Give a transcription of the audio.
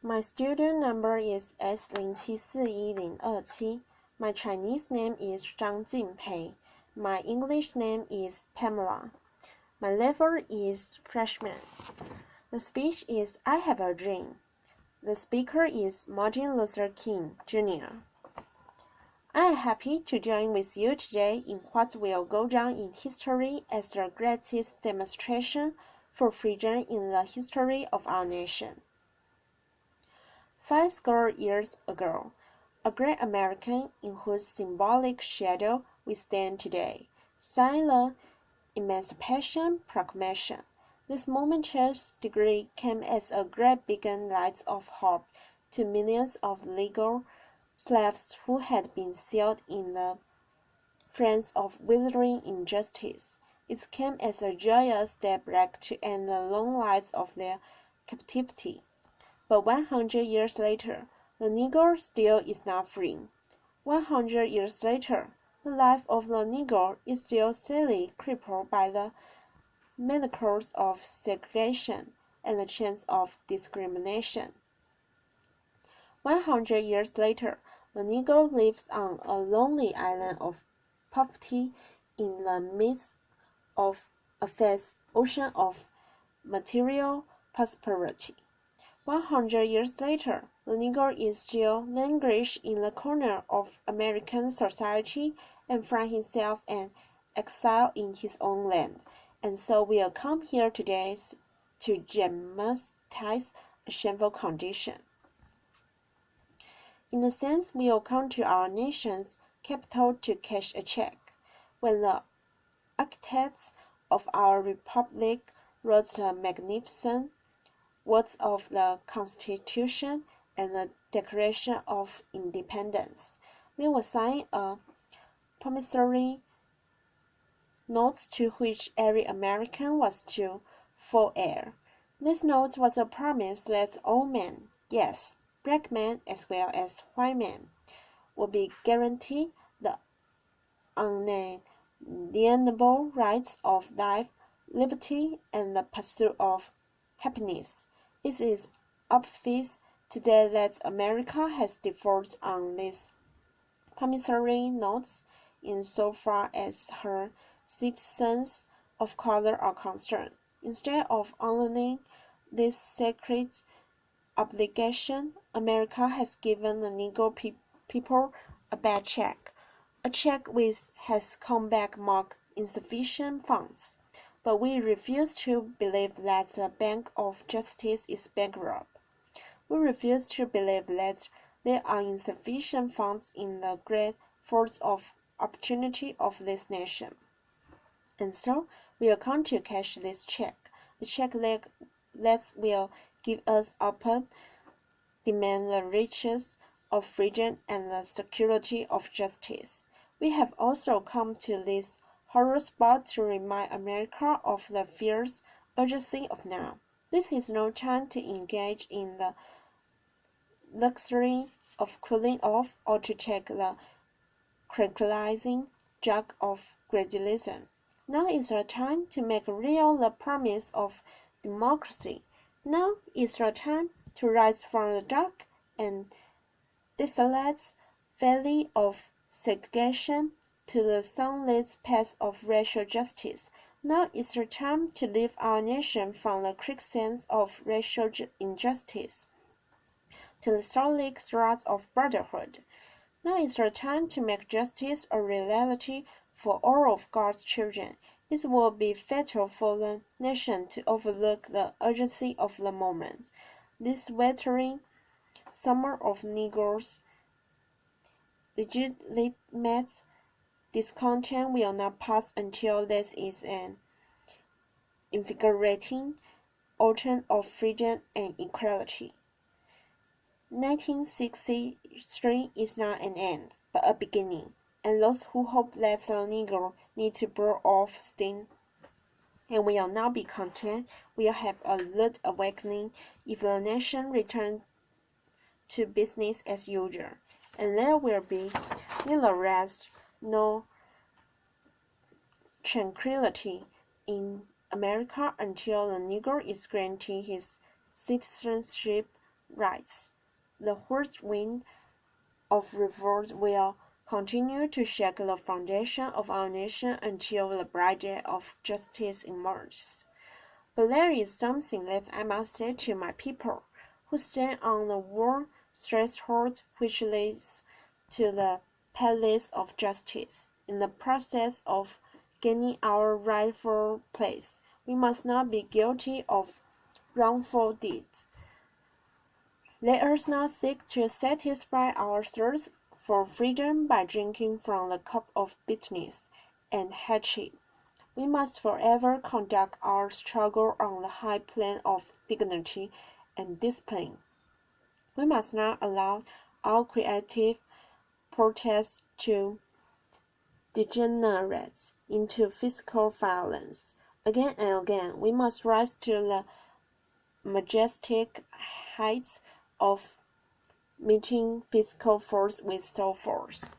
My student number is S07741027. My Chinese name is Zhang Jinpei. My English name is Pamela. My level is freshman. The speech is I Have a Dream. The speaker is Martin Luther King, Jr. I am happy to join with you today in what will go down in history as the greatest demonstration for freedom in the history of our nation. 50 years ago, a great American in whose symbolic shadow we stand today signed the Emancipation Proclamation. This momentous decree came as a great beacon light of hope to millions of legal slaves who had been sealed in the flames of withering injustice. It came as a joyous daybreak to end the long lives of their captivity. But 100 years later, the Negro still is not free. 100 years later, the life of the Negro is still sadly crippled by the manacles of segregation and the chains of discrimination. 100 years later, the Negro lives on a lonely island of poverty in the midst of a vast ocean of material prosperity. 100 years later, the Negro is still languished in the corner of American society and finds himself an exile in his own land, and so will come here today to dramatize a shameful condition. In a sense, we will come to our nation's capital to cash a check. When the architects of our republic wrote the magnificent words of the Constitution and the Declaration of Independence, they were signing a promissory note to which every American was to fall heir. This note was a promise that all men, yes, black men as well as white men, would be guaranteed the unalienable rights of life, liberty, and the pursuit of happiness. It is obvious today that America has defaulted on these promissory notes insofar as her citizens of color are concerned. Instead of honoring this sacred obligation, America has given the Negro people a bad check, a check which has come back marked insufficient funds. But we refuse to believe that the Bank of Justice is bankrupt. We refuse to believe that there are insufficient funds in the great force of opportunity of this nation. And so we will come to cash this check, the check that will give us open demand the riches of freedom and the security of justice. We have also come to this horror spot to remind America of the fierce urgency of now. This is no time to engage in the luxury of cooling off or to take the tranquilizing drug of gradualism. Now is the time to make real the promise of democracy. Now is the time to rise from the dark and desolate valley of segregation to the sunlit path of racial justice. Now is the time to lift our nation from the quicksand of racial injustice to the solid rock of brotherhood. Now is the time to make justice a reality for all of God's children. It will be fatal for the nation to overlook the urgency of the moment. This wintering summer of Negroes' legitimate discontent will not pass until there is an invigorating autumn of freedom and equality. 1963 is not an end, but a beginning, and those who hope that the Negro need to blow off steam and will not be content will have a rude awakening if the nation returns to business as usual, and there will be neither rest nor tranquility in America until the Negro is granted his citizenship writes, "The whirlwind of revolt will continue to shake the foundation of our nation until the bright day of justice emerges. But there is something that I must say to my people, who stand on the world threshold which leads to the palace of justice. In the process of gaining our rightful place, we must not be guilty of wrongful deeds. Let us not seek to satisfy our thirst for freedom by drinking from the cup of bitterness and hatred. We must forever conduct our struggle on the high plane of dignity and discipline. We must not allow our creative protests to degenerate into physical violence. Again and again, we must rise to the majestic heights of meeting physical force with soul force."